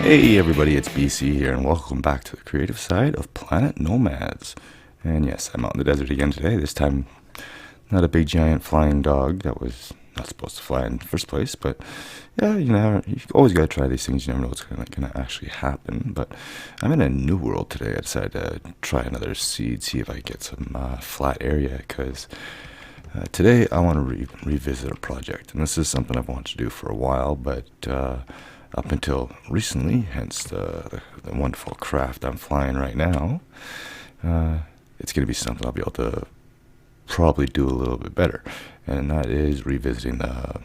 Hey everybody, it's BC here, and welcome back to the creative side of Planet Nomads. And yes, I'm out in the desert again today. This time, not a big giant flying dog that was not supposed to fly in the first place, but yeah, you always gotta try these things. You never know what's gonna actually happen. But I'm in a new world today. I decided to try another seed, see if I get some flat area, because today I want to revisit a project, and this is something I've wanted to do for a while, but up until recently, hence the wonderful craft I'm flying right now, it's going to be something I'll be able to probably do a little bit better, and that is revisiting the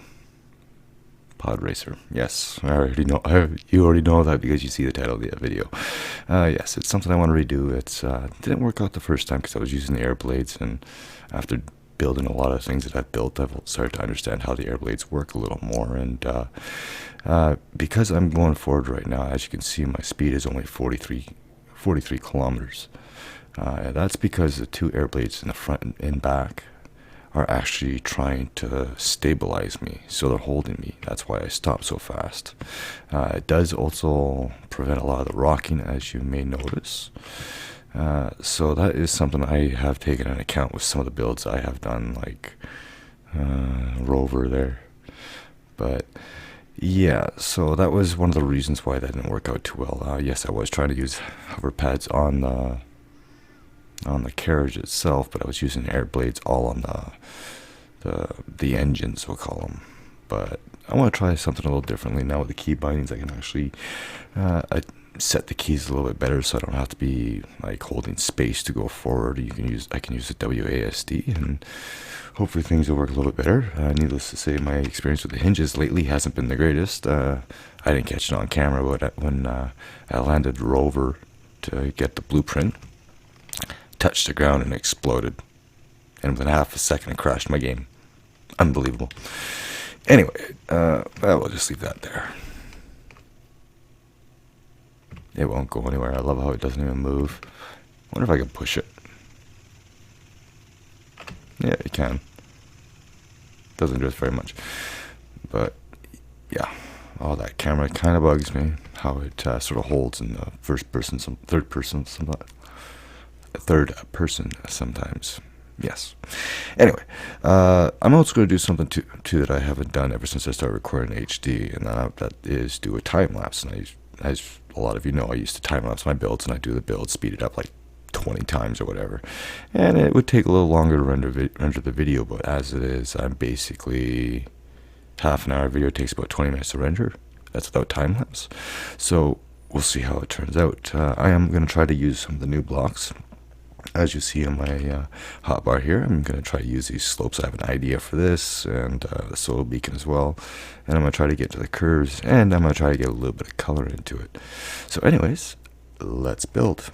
pod racer. Yes, I already know. You already know that because you see the title of the video. Yes, it's something I want to redo. It didn't work out the first time because I was using the air blades, and after building a lot of things that I've built, I've started to understand how the air blades work a little more. And because I'm going forward right now, as you can see, my speed is only 43 kilometers. That's because the two air blades in the front and back are actually trying to stabilize me, so they're holding me. That's why I stop so fast. It does also prevent a lot of the rocking, as you may notice. So that is something I have taken into account with some of the builds I have done, like Rover there. But yeah, so that was one of the reasons why that didn't work out too well. Yes, I was trying to use hover pads on the carriage itself, but I was using air blades all on the engines, we'll call them. But I want to try something a little differently now with the key bindings. I can actually set the keys a little bit better, so I don't have to be like holding space to go forward. I can use the WASD, and hopefully things will work a little bit better. Needless to say, my experience with the hinges lately hasn't been the greatest. I didn't catch it on camera, but when I landed Rover to get the blueprint, touched the ground and exploded, and within half a second it crashed my game. Unbelievable. Anyway, we'll just leave that there. It won't go anywhere. I love how it doesn't even move. I wonder if I can push it. Yeah, you can. Doesn't do it very much. But yeah, all that camera kind of bugs me. How it sort of holds in the third person sometimes. Yes. Anyway, I'm also going to do something too that I haven't done ever since I started recording HD, and that is do a time lapse. And as a lot of you know, I used to time lapse my builds, and I do the build, speed it up like 20 times or whatever, and it would take a little longer to render the video. But as it is, I'm basically half an hour video takes about 20 minutes to render. That's without time lapse. So we'll see how it turns out. I am going to try to use some of the new blocks. As you see on my hotbar here, I'm going to try to use these slopes. I have an idea for this, and the soil beacon as well. And I'm going to try to get to the curves, and I'm going to try to get a little bit of color into it. So anyways, let's build.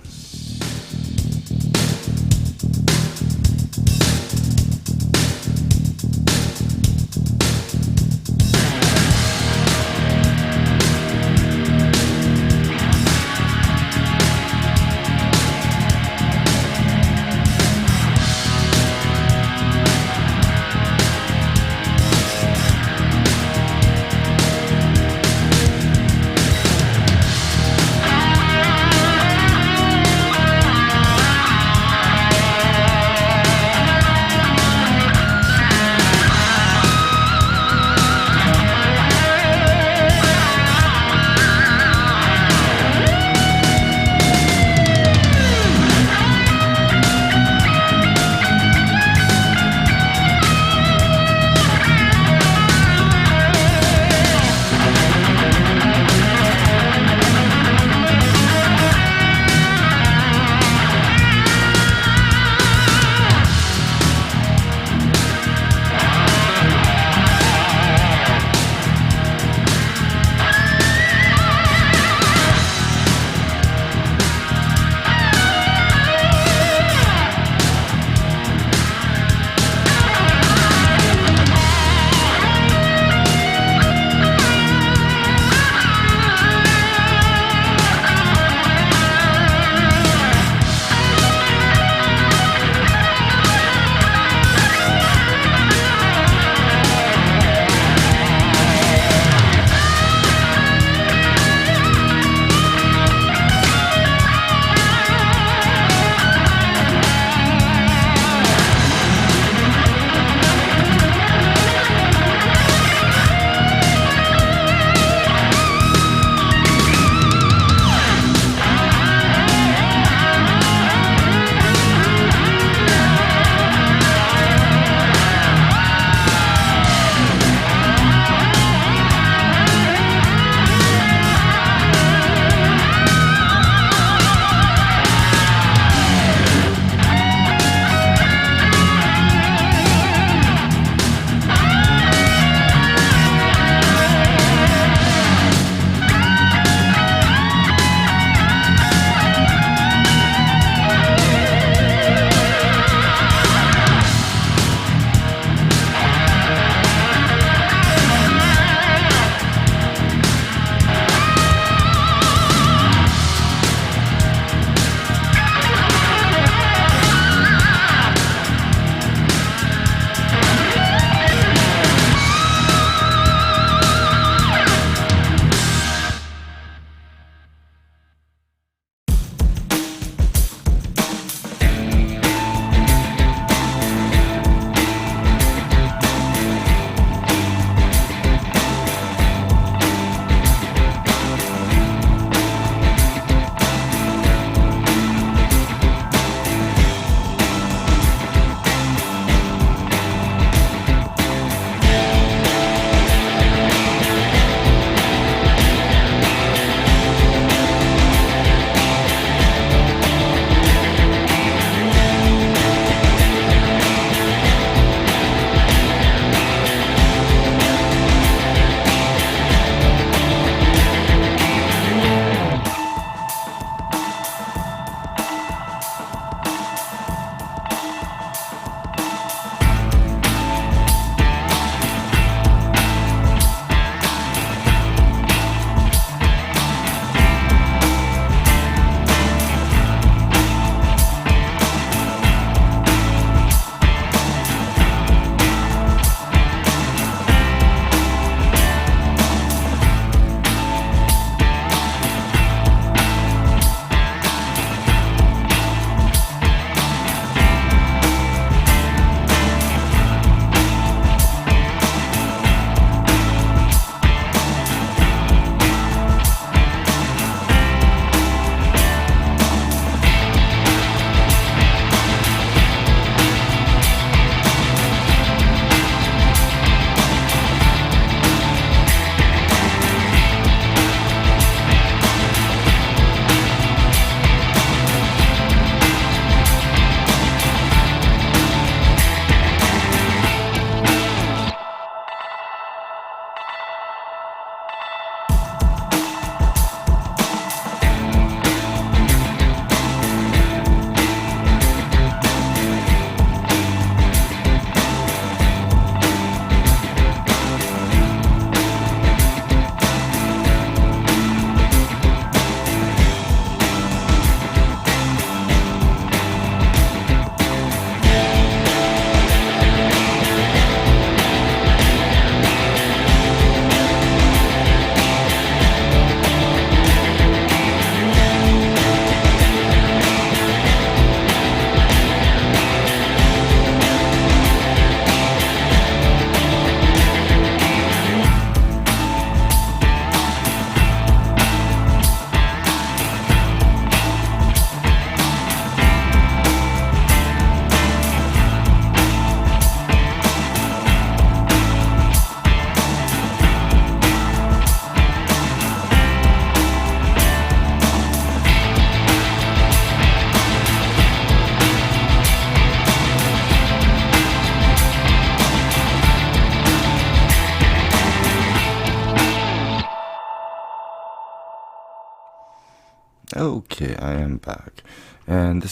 Okay, I am back, and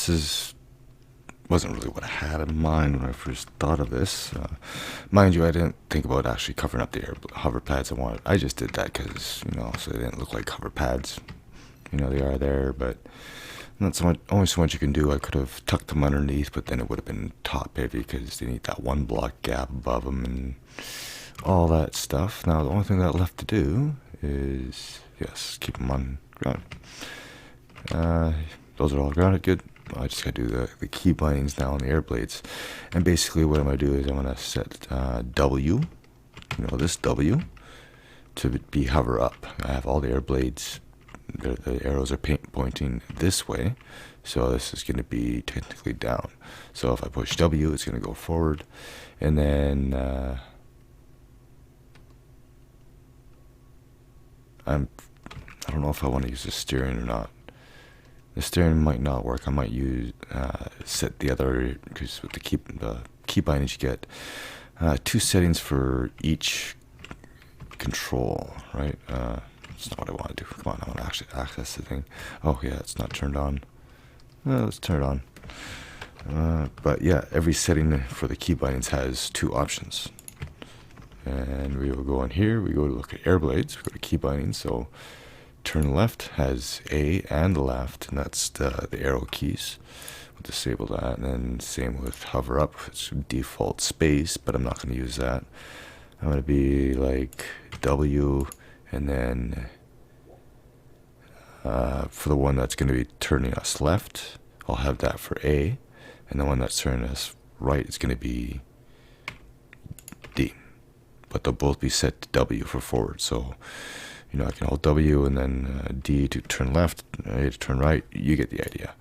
wasn't really what I had in mind when I first thought of this. Mind you, I didn't think about actually covering up the hover pads I wanted. I just did that because, so they didn't look like hover pads. They are there, but not so much. Only so much you can do. I could have tucked them underneath, but then it would have been top heavy because they need that 1 block gap above them and all that stuff. Now, the only thing that left to do is, yes, keep them on ground. Those are all grounded good. I just gotta do the key bindings now on the air blades. And basically what I'm gonna do is I'm gonna set W, this W, to be hover up. I have all the air blades, the arrows are pointing this way, so this is gonna be technically down. So if I push W, it's gonna go forward, and then I don't know if I want to use the steering or not. The steering might not work. I might use set the other, because with the key bindings you get 2 settings for each control, right? That's not what I want to do. Come on, I want to actually access the thing. Oh yeah, it's not turned on. Let's turn it on. But yeah, every setting for the key bindings has 2 options. And we will go in here, we go to look at air blades, we go to key bindings, so turn left has A and left, and that's the arrow keys. We'll disable that, and then same with hover up, it's default space, but I'm not going to use that. I'm going to be like W, and then for the one that's going to be turning us left, I'll have that for A, and the one that's turning us right is going to be D. But they'll both be set to W for forward, so I can hold W and then D to turn left, A to turn right. You get the idea.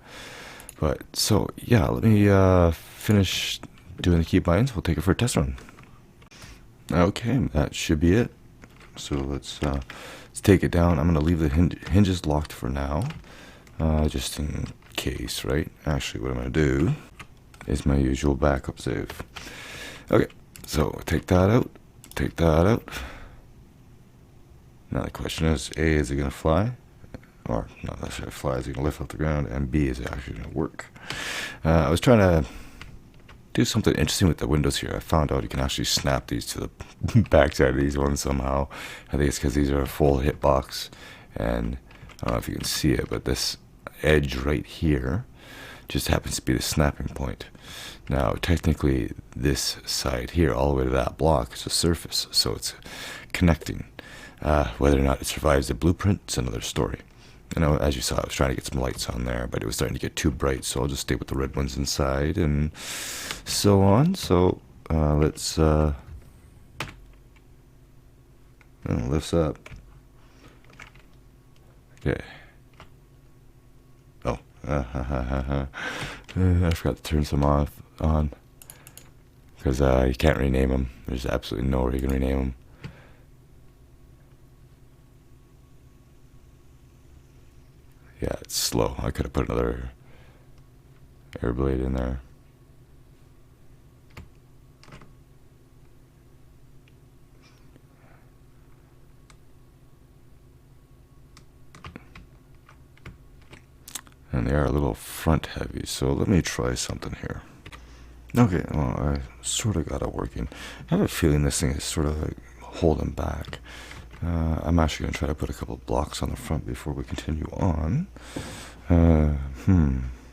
But so yeah, let me finish doing the key binds. We'll take it for a test run. Okay, that should be it. So let's take it down. I'm gonna leave the hinges locked for now, just in case, right? Actually, what I'm gonna do is my usual backup save. Okay, so take that out. Take that out. Now the question is, A, is it going to fly? Or not necessarily fly, is it going to lift off the ground? And B, is it actually going to work? I was trying to do something interesting with the windows here. I found out you can actually snap these to the backside of these ones somehow. I think it's because these are a full hitbox. And I don't know if you can see it, but this edge right here just happens to be the snapping point. Now, technically, this side here, all the way to that block, is a surface, so it's connecting. Whether or not it survives the blueprint is another story. As you saw, I was trying to get some lights on there, but it was starting to get too bright, so I'll just stay with the red ones inside, and so on. So, let's, lifts up. Okay. Oh, I forgot to turn some on, because you can't rename them. There's absolutely no way you can rename them. Yeah, it's slow. I could have put another air blade in there. And they are a little front heavy, so let me try something here. Okay, well, I sort of got it working. I have a feeling this thing is sort of like holding back. I'm actually going to try to put a couple of blocks on the front before we continue on.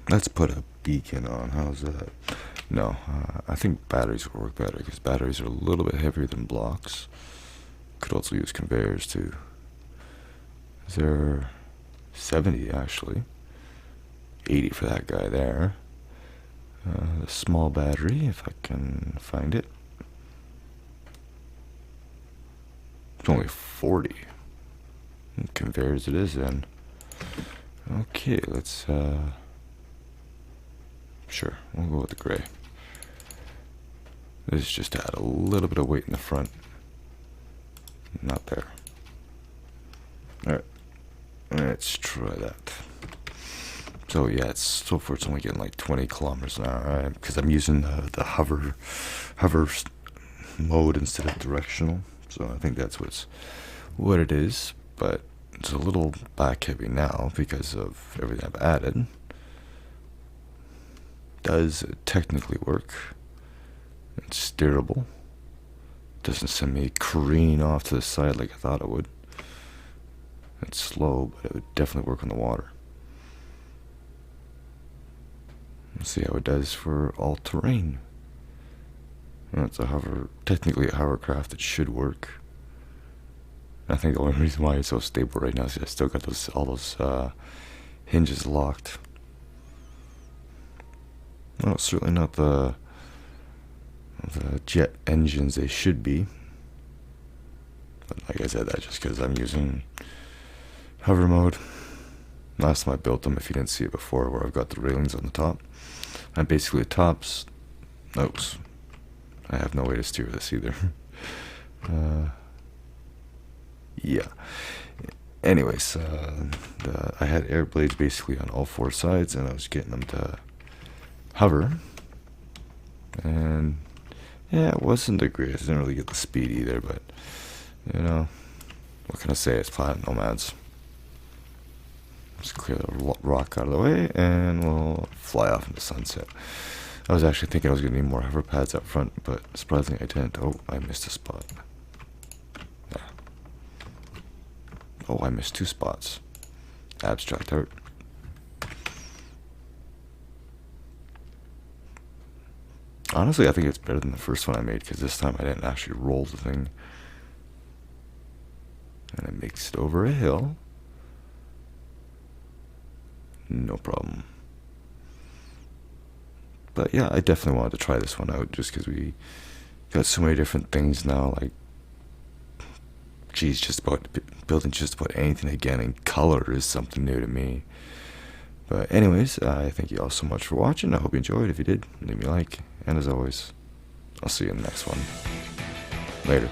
Let's put a beacon on. How's that? No, I think batteries will work better because batteries are a little bit heavier than blocks. Could also use conveyors too. Is there 70 actually? 80 for that guy there. The small battery, if I can find it. It's only 40. Conveyors it is then. Okay, let's sure, we'll go with the gray. This is just to add a little bit of weight in the front. Not there. Alright. Let's try that. So yeah, so far it's only getting like 20 kilometers an hour, right? Because I'm using the hover mode instead of directional. So I think that's what it is. But It's a little back heavy now because of everything I've added. Does technically work. It's steerable. Doesn't send me careening off to the side like I thought it would. It's slow, but it would definitely work on the water. Let's see how it does for all terrain. It's technically a hovercraft. It should work. I think the only reason why it's so stable right now is I still got all those hinges locked. Well, it's certainly not the jet engines they should be. But like I said, that's just because I'm using hover mode. Last time I built them, if you didn't see it before, where I've got the railings on the top. And basically the tops, oops, I have no way to steer this either. Yeah. Anyways, I had air blades basically on all four sides, and I was getting them to hover. And yeah, it wasn't the greatest. I didn't really get the speed either, but you know, what can I say? It's Planet Nomads. Let's clear the rock out of the way, and we'll fly off into sunset. I was actually thinking I was going to need more hover pads up front, but surprisingly I didn't. Oh, I missed a spot. Yeah. Oh, I missed 2 spots. Abstract art. Honestly, I think it's better than the first one I made, because this time I didn't actually roll the thing. And I mixed it over a hill. No problem. But yeah, I definitely wanted to try this one out just because we got so many different things now. Like, geez, just about building just about anything again, and color is something new to me. But anyways, I thank you all so much for watching. I hope you enjoyed. If you did, leave me a like. And as always, I'll see you in the next one. Later.